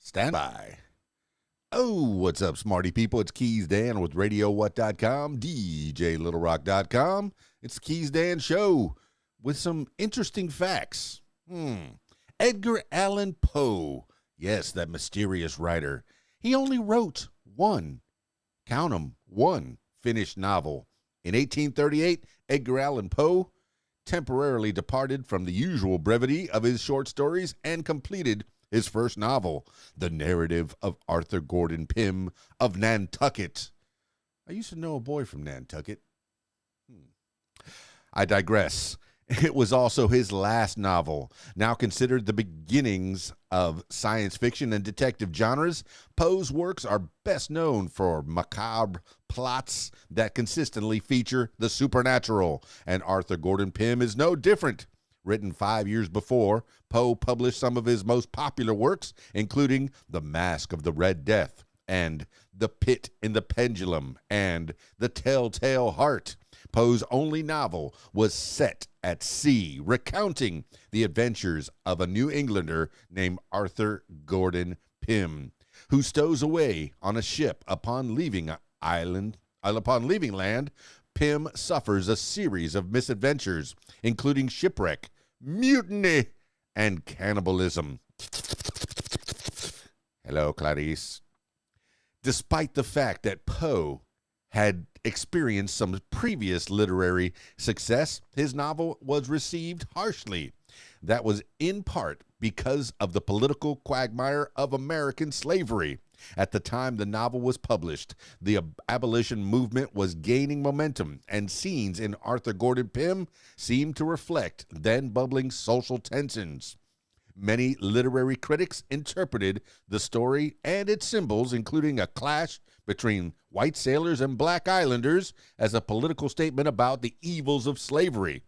Stand by. Oh, what's up, smarty people? It's KeysDAN with RadioWhat.com, DJLittleRock.com. It's the KeysDAN Show with some interesting facts. Edgar Allan Poe, yes, that mysterious writer, he only wrote one, count 'em, one finished novel. In 1838, Edgar Allan Poe temporarily departed from the usual brevity of his short stories and completed his first novel, The Narrative of Arthur Gordon Pym of Nantucket. I used to know a boy from Nantucket. I digress. It was also his last novel. Now considered the beginnings of science fiction and detective genres, Poe's works are best known for macabre plots that consistently feature the supernatural, and Arthur Gordon Pym is no different. Written 5 years before, Poe published some of his most popular works, including The Mask of the Red Death and The Pit in the Pendulum and The Telltale Heart. Poe's only novel was set at sea, recounting the adventures of a New Englander named Arthur Gordon Pym, who stows away on a ship. Upon leaving land, Pym suffers a series of misadventures, including shipwreck, mutiny, and cannibalism. Hello, Clarice. Despite the fact that Poe had experienced some previous literary success, his novel was received harshly. That was in part because of the political quagmire of American slavery. At the time the novel was published, the abolition movement was gaining momentum, and scenes in Arthur Gordon Pym seemed to reflect then bubbling social tensions. Many literary critics interpreted the story and its symbols, including a clash between white sailors and black islanders, as a political statement about the evils of slavery.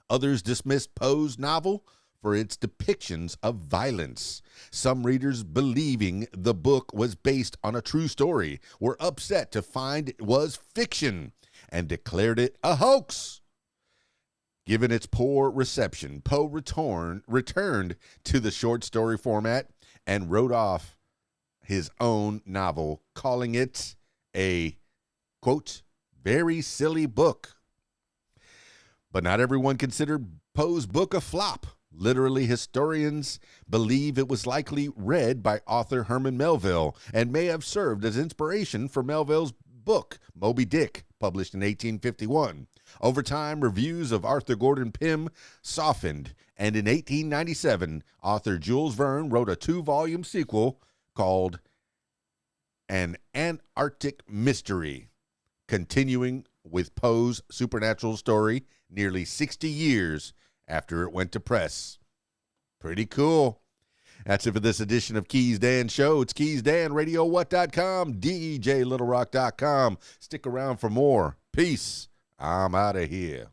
Others dismissed Poe's novel for its depictions of violence. Some readers, believing the book was based on a true story, were upset to find it was fiction and declared it a hoax. Given its poor reception, Poe returned to the short story format and wrote off his own novel, calling it a, quote, very silly book. But not everyone considered Poe's book a flop. Literary historians believe it was likely read by author Herman Melville and may have served as inspiration for Melville's book, Moby Dick, published in 1851. Over time, reviews of Arthur Gordon Pym softened, and in 1897, author Jules Verne wrote a 2-volume sequel called An Antarctic Mystery, continuing with Poe's supernatural story nearly 60 years after it went to press. Pretty cool. That's it for this edition of KeysDAN Show. It's KeysDAN, RadioWhat.com, DJLittleRock.com. Stick around for more. Peace. I'm out of here.